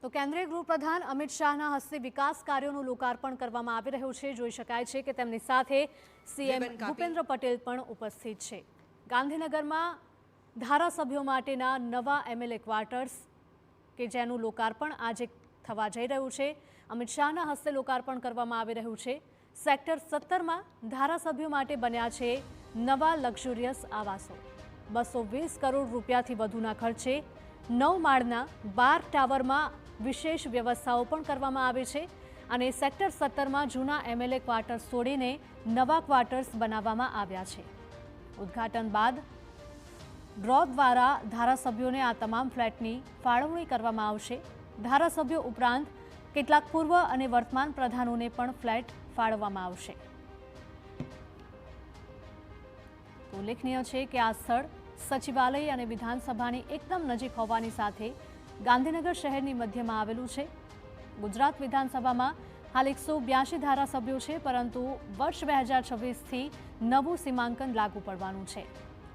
તો કેન્દ્રીય ગૃહપ્રધાન અમિત શાહના હસ્તે વિકાસ કાર્યોનું લોકાર્પણ કરવામાં આવી રહ્યું છે। જોઈ શકાય છે કે તેમની સાથે સીએમ ભૂપેન્દ્ર પટેલ પણ ઉપસ્થિત છે। ગાંધીનગરમાં ધારાસભ્યો માટેના નવા એમએલએ ક્વાર્ટર્સ કે જેનું લોકાર્પણ આજે થવા જઈ રહ્યું છે। અમિત શાહના હસ્તે લોકાર્પણ કરવામાં આવી રહ્યું છે। સેક્ટર 17માં ધારાસભ્યો માટે બન્યા છે નવા લક્ઝુરિયસ આવાસો। 220 કરોડ રૂપિયાથી વધુના ખર્ચે 9 માળના 12 ટાવરમાં વિશેષ વ્યવસ્થાઓ પણ કરવામાં આવી છે અને સેક્ટર 17માં જૂના એમએલએ ક્વાર્ટર્સ છોડીને નવા ક્વાર્ટર્સ બનાવવામાં આવ્યા છે। ઉદ્ઘાટન બાદ ડ્રો દ્વારા ધારાસભ્યોને આ તમામ ફ્લેટની ફાળવણી કરવામાં આવશે। ધારાસભ્યો ઉપરાંત કેટલાક પૂર્વ અને વર્તમાન પ્રધાનોને પણ ફ્લેટ ફાળવવામાં આવશે। ઉલ્લેખનીય છે કે આ સ્થળ સચિવાલય અને વિધાનસભાની એકદમ નજીક હોવાની સાથે ગાંધીનગર શહેરની મધ્યમાં આવેલું છે। ગુજરાત વિધાનસભામાં હાલ 182 ધારાસભ્યો છે, પરંતુ વર્ષ 2026થી નવું સીમાંકન લાગુ પડવાનું છે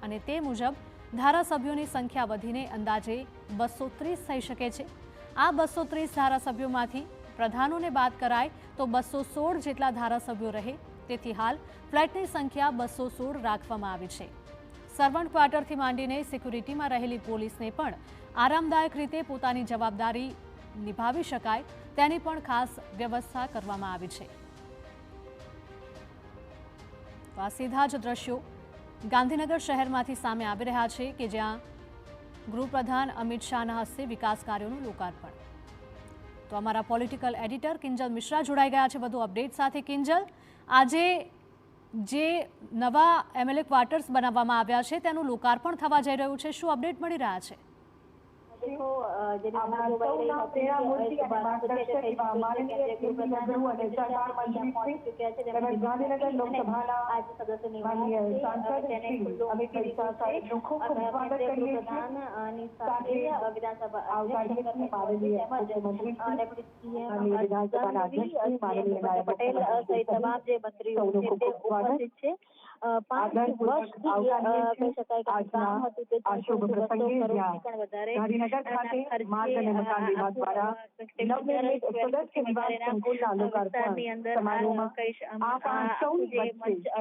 અને તે મુજબ ધારાસભ્યોની સંખ્યા વધીને અંદાજે 230 થઈ શકે છે। આ 230 ધારાસભ્યોમાંથી પ્રધાનોને બાદ કરાય તો 216 જેટલા ધારાસભ્યો રહે, તેથી હાલ ફ્લેટની સંખ્યા 216 રાખવામાં આવી છે। સર્વન્ટ ક્વાર્ટરથી માંડીને સિક્યુરિટીમાં રહેલી પોલીસને પણ આરામદાયક રીતે પોતાની જવાબદારી નિભાવી શકાય તેની પણ ખાસ વ્યવસ્થા કરવામાં આવી છે। તો આ સીધા જ દ્રશ્યો ગાંધીનગર શહેરમાંથી સામે આવી રહ્યા છે કે જ્યાં ગૃહપ્રધાન અમિત શાહના હસ્તે વિકાસ કાર્યોનું લોકાર્પણ। તો અમારા પોલિટિકલ એડિટર કિંજલ મિશ્રા જોડાઈ ગયા છે વધુ અપડેટ સાથે। કિંજલ, આજે જે નવા એમએલએ ક્વાર્ટર્સ બનાવવામાં આવ્યા છે તેનું લોકાર્પણ થવા જઈ રહ્યું છે, શું અપડેટ મળી રહ્યા છે?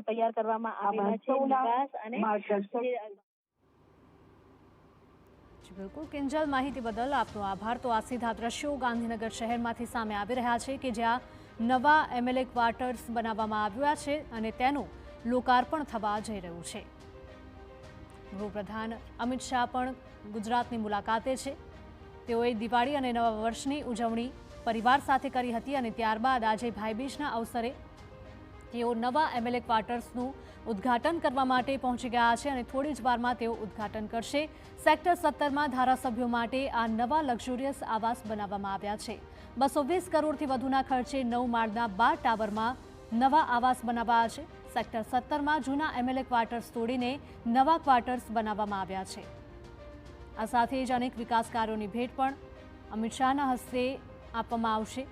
તૈયાર કરવામાં આવ્યા છે નિવાસ અને બિલકુલ કિંજલ, માહિતી બદલ આપનો આભાર। તો આ સીધા દ્રશ્યો ગાંધીનગર શહેરમાંથી સામે આવી રહ્યા છે કે જ્યાં નવા એમએલએ ક્વાર્ટર્સ બનાવવામાં આવ્યા છે અને તેનું લોકાર્પણ થવા જઈ રહ્યું છે। ગૃહપ્રધાન અમિત શાહ પણ ગુજરાતની મુલાકાતે છે। તેઓએ દિવાળી અને નવા વર્ષની ઉજવણી પરિવાર સાથે કરી હતી અને ત્યારબાદ આજે ભાઈબીજના અવસરે તેઓ નવા એમએલએ ક્વાર્ટર્સનું ઉદ્ઘાટન કરવા માટે પહોંચી ગયા છે અને થોડી જ વારમાં તેઓ ઉદ્ઘાટન કરશે। સેક્ટર 17માં ધારાસભ્યો માટે આ નવા લક્ઝુરિયસ આવાસ બનાવવામાં આવ્યા છે। 220 કરોડથી વધુના ખર્ચે 9 માળના 12 ટાવરમાં નવા આવાસ બનાવાયા છે। સેક્ટર 17માં જૂના એમએલએ ક્વાર્ટર્સ તોડીને નવા ક્વાર્ટર્સ બનાવવામાં આવ્યા છે। આ સાથે જ અનેક વિકાસ કાર્યોની ભેટ પણ અમિત શાહના હસ્તે આપવામાં આવશે।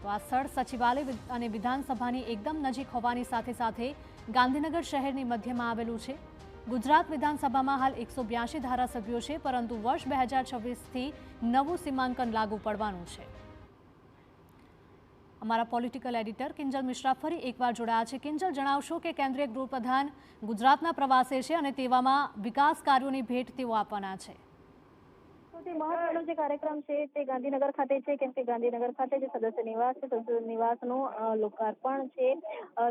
તો આ સ્થળ સચિવાલય અને વિધાનસભાની એકદમ નજીક હોવાની સાથે સાથે ગાંધીનગર શહેરની મધ્યમાં આવેલું છે। ગુજરાત વિધાનસભામાં હાલ 182 ધારાસભ્યો છે, પરંતુ વર્ષ 2026થી નવું સીમાંકન લાગુ પડવાનું છે। અમારા પોલિટિકલ એડિટર કિંજલ મિશ્રા ફરી એકવાર જોડાયા છે। કિંજલ, જણાવશો કે કેન્દ્રીય ગૃહપ્રધાન ગુજરાતના પ્રવાસે છે અને તેવામાં વિકાસ કાર્યોની ભેટ તેઓ આપવાના છે। સૌથી મહત્વનો જે કાર્યક્રમ છે તે ગાંધીનગર ખાતે છે, કેમ કે ગાંધીનગર ખાતે જે સદસ્ય નિવાસ છે, સદસ્ય નિવાસનું લોકાર્પણ છે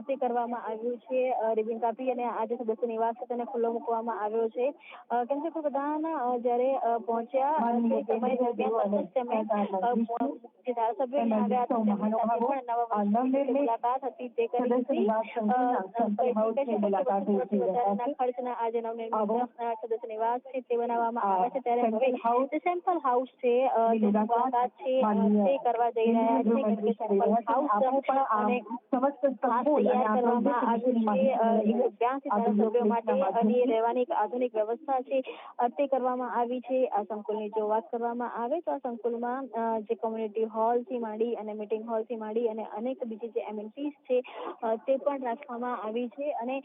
તે કરવામાં આવ્યું છે। રિબિન કાપી અને આ જે સદસ્ય નિવાસ છે તેને ખુલ્લો મૂકવામાં આવ્યો છે। કેમ કે ગૃહપ્રધાન જ્યારે પહોંચ્યા તે સમય દરમિયાન તેમણે જે ધારાસભ્યોને આવ્યા હતા તેમની સાથે પણ નવા વર્ષની મુલાકાત હતી તે કરી હતી। વધારાના ખર્ચના આ જે નવનિર્મિત સદસ્ય નિવાસ છે તે બનાવવામાં આવ્યા છે, ત્યારે હવે સેમ્પલ હાઉસ છે જે મુલાકાત છે તે કરવા જઈ રહ્યા છે, કેમ કે સેમ્પલ હાઉસ અને તૈયાર કરવામાં આવ્યું છે 182 ધારાસભ્યો માટે અને રહેવાની એક આધુનિક વ્યવસ્થા છે તે કરવામાં આવી છે। આ સંકુલની જો વાત કરવામાં આવે તો આ સંકુલમાં જે કોમ્યુનિટી હોલ થી માંડી અને મીટિંગ હોલ થી માંડી અને અનેક બીજી જે એમિનિટીઝ છે તે પણ રાખવામાં આવી છે અને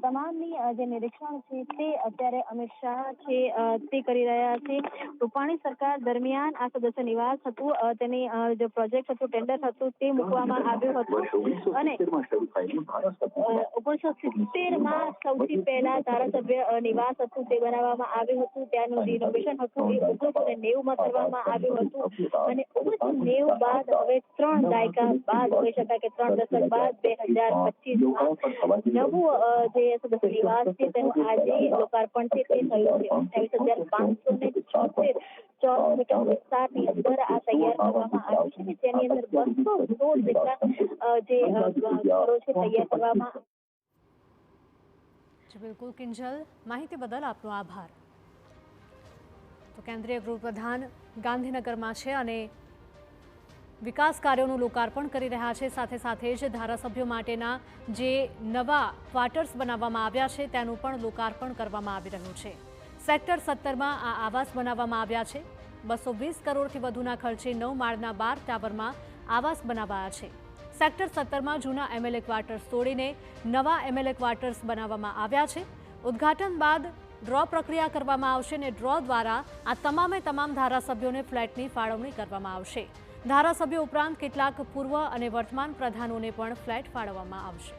તમામની જે નિરીક્ષણ છે તે અત્યારે અમિત શાહ છે તે કરી રહ્યા છે। રૂપાણી સરકાર દરમિયાન આ સદસ્ય નિવાસ હતું તેની જે પ્રોજેક્ટ હતું, ટેન્ડર હતું તે મૂકવામાં આવ્યું હતું અને 1970માં સૌથી પહેલા ધારાસભ્ય નિવાસ હતું તે બનાવવામાં આવ્યું હતું। ત્યાંનું રિનોવેશન હતું એ 1990માં કરવામાં આવ્યું હતું અને 1990 બાદ હવે 3 દાયકા બાદ કહી શકાય કે 3 દશક બાદ 2025માં નવું જે સદસ્ય નિવાસ છે તેનું આજે લોકાર્પણ છે તે થયું છે। 28,576 ચોરસ મીટર વિસ્તારની અંદર આ તૈયાર કરવામાં આવ્યું છે કે જેની અંદર 216 જેટલા જે ઘરો છે તૈયાર કરવામાં। બિલકુલ કિંજલ, માહિતી બદલ આપનો આભાર। તો કેન્દ્રીય ગૃહપ્રધાન ગાંધીનગરમાં છે અને વિકાસ કાર્યોનું લોકાર્પણ કરી રહ્યા છે, સાથે સાથે જ ધારાસભ્યો માટેના જે નવા ક્વાર્ટર્સ બનાવવામાં આવ્યા છે તેનું પણ લોકાર્પણ કરવામાં આવી રહ્યું છે। સેક્ટર 17માં આ આવાસ બનાવવામાં આવ્યા છે। 220 કરોડથી વધુના ખર્ચે 9 માળના 12 ટાવરમાં આવાસ બનાવાયા છે। સેક્ટર 17માં જૂના એમએલએ ક્વાર્ટર્સ તોડીને નવા એમએલએ ક્વાર્ટર્સ બનાવવામાં આવ્યા છે। ઉદ્ઘાટન બાદ ડ્રો પ્રક્રિયા કરવામાં આવશે અને ડ્રો દ્વારા આ તમામે તમામ ધારાસભ્યોને ફ્લેટની ફાળવણી કરવામાં આવશે। ધારાસભ્યો ઉપરાંત કેટલાક પૂર્વ અને વર્તમાન પ્રધાનોને પણ ફ્લેટ ફાળવવામાં આવશે।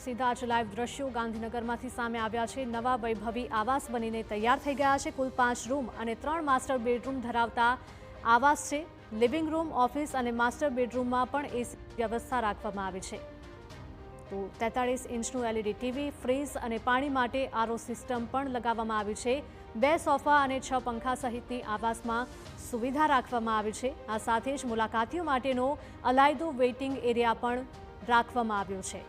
સીધા જ લાઈવ દ્રશ્યો ગાંધીનગરમાંથી સામે આવ્યા છે। નવા વૈભવી આવાસ બનીને તૈયાર થઈ ગયા છે। કુલ 5 રૂમ અને 3 માસ્ટર બેડરૂમ ધરાવતા આવાસ છે। લિવિંગ રૂમ, ઓફિસ અને માસ્ટર બેડરૂમમાં પણ એસી વ્યવસ્થા રાખવામાં આવી છે। તો 43 ઇંચનું એલઈડી ટીવી, ફ્રીઝ અને પાણી માટે આરઓ સિસ્ટમ પણ લગાવવામાં આવી છે। 2 સોફા અને 6 પંખા સહિતની આવાસમાં સુવિધા રાખવામાં આવી છે। આ સાથે જ મુલાકાતીઓ માટેનો અલાયદો વેઇટિંગ એરિયા પણ રાખવામાં આવ્યો છે।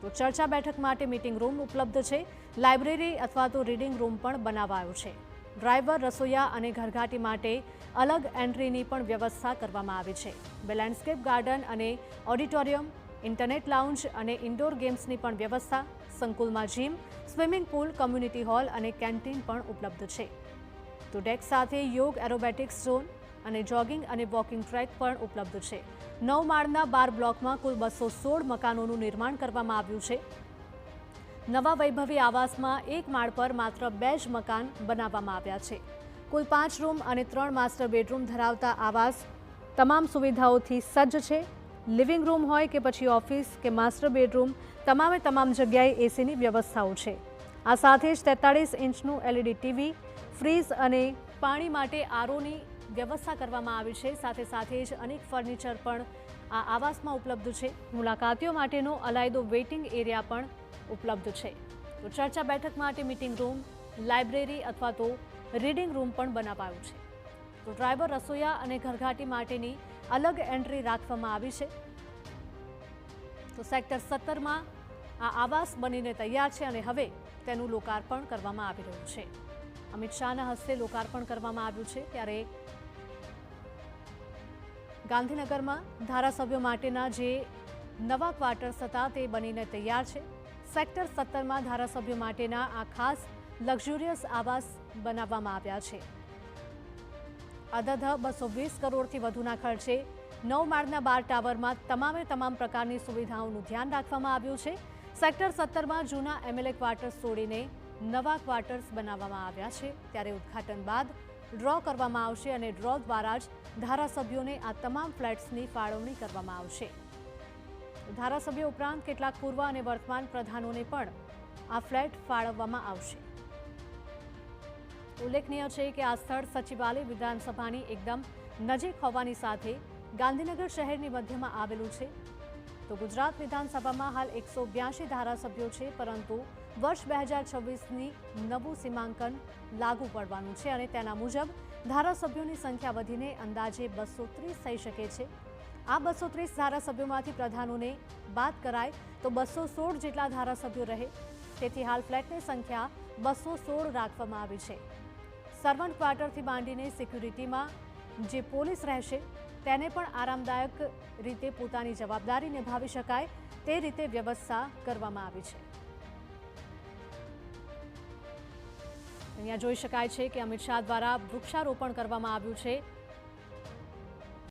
તો ચર્ચા બેઠક માટે મીટિંગ રૂમ ઉપલબ્ધ છે। લાઇબ્રેરી અથવા તો રીડિંગ રૂમ પણ બનાવાયો છે। ડ્રાઈવર, રસોઈયા અને ઘરઘાટી માટે અલગ એન્ટ્રીની પણ વ્યવસ્થા કરવામાં આવી છે। બે લેન્ડસ્કેપ ગાર્ડન અને ઓડિટોરિયમ, ઇન્ટરનેટ લાઉન્જ અને ઇન્ડોર ગેમ્સની પણ વ્યવસ્થા। સંકુલમાં gym, swimming pool, community hall અને કેન્ટીન પણ ઉપલબ્ધ છે। તો ડેક સાથે યોગ, એરોબેટિક્સ ઝોન અને જોગિંગ અને વોકિંગ ટ્રેક પણ ઉપલબ્ધ છે। 9 માળના 12 બ્લોકમાં કુલ 216 મકાનોનું નિર્માણ કરવામાં આવ્યું છે। નવા વૈભવી આવાસમાં 1 માળ પર માત્ર 2 જ મકાન બનાવવામાં આવ્યા છે। કુલ 5 રૂમ અને 3 માસ્ટર બેડરૂમ ધરાવતા આવાસ તમામ સુવિધાઓથી સજ્જ છે। લિવિંગ રૂમ હોય કે પછી ઓફિસ કે માસ્ટર બેડરૂમ, તમામે તમામ જગ્યાએ એસીની વ્યવસ્થાઓ છે। આ સાથે જ 43 ઇંચનું એલઈડી ટીવી, ફ્રીઝ અને પાણી માટે આરઓની વ્યવસ્થા કરવામાં આવી છે। સાથે સાથે જ અનેક ફર્નિચર પણ આ આવાસમાં ઉપલબ્ધ છે। મુલાકાતીઓ માટેનો અલાયદો વેઇટિંગ એરિયા પણ ઉપલબ્ધ છે। તો ચર્ચા બેઠક માટે મીટિંગ રૂમ, લાઇબ્રેરી અથવા તો રીડિંગ રૂમ પણ બનાવાયું છે। તો ડ્રાઈવર, રસોઈયા અને ઘરઘાટી માટેની અલગ એન્ટ્રી રાખવામાં આવી છે। તો સેક્ટર 17માં આ આવાસ બનીને તૈયાર છે અને હવે તેનું લોકાર્પણ કરવામાં આવી રહ્યું છે। અમિત શાહના હસ્તે લોકાર્પણ કરવામાં આવ્યું છે। ત્યારે ગાંધીનગરમાં ધારાસભ્યો માટેના જે નવા ક્વાર્ટર્સ હતા તે બનીને તૈયાર છે। સેક્ટર 17માં ધારાસભ્યો માટેના આ ખાસ લક્ઝુરિયસ આવાસ બનાવવામાં આવ્યા છે। અધધ 220 કરોડથી વધુના ખર્ચે 9 માળના 12 ટાવરમાં તમામે તમામ પ્રકારની સુવિધાઓનું ધ્યાન રાખવામાં આવ્યું છે। સેક્ટર 17માં જૂના એમએલએ ક્વાર્ટર્સ તોડીને નવા ક્વાર્ટર્સ બનાવવામાં આવ્યા છે। ત્યારે ઉદ્ઘાટન બાદ ડ્રો કરવામાં આવશે અને ડ્રો દ્વારા જ ધારાસભ્યોને આ તમામ ફ્લેટ્સની ફાળવણી કરવામાં આવશે। ધારાસભ્યો ઉપરાંત કેટલાક પૂર્વ અને વર્તમાન પ્રધાનોને પણ આ ફ્લેટ ફાળવવામાં આવશે। ઉલ્લેખનીય છે કે આ સ્થળ સચિવાલય વિધાનસભાની એકદમ નજીક હોવાની સાથે ગાંધીનગર શહેરની મધ્યમાં આવેલું છે। તો ગુજરાત વિધાનસભામાં હાલ 182 ધારાસભ્યો છે, પરંતુ વર્ષ 2026ની નવું સીમાંકન લાગુ પડવાનું છે અને તેના મુજબ ધારાસભ્યોની સંખ્યા વધીને અંદાજે 230 થઈ શકે છે। આ 230 ધારાસભ્યોમાંથી પ્રધાનોને બાદ કરાય તો 216 જેટલા ધારાસભ્યો રહે। તેથી હાલ ફ્લેટની સંખ્યા 216 રાખવામાં આવી છે. સર્વન્ટ ક્વાર્ટરથી માંડીને સિક્યુરિટીમાં જે પોલીસ રહેશે તેને પણ આરામદાયક રીતે પોતાની જવાબદારી નિભાવી શકાય તે રીતે વ્યવસ્થા કરવામાં આવી છે. અહીંયા જોઈ શકાય છે કે અમિત શાહ દ્વારા વૃક્ષારોપણ કરવામાં આવ્યું છે.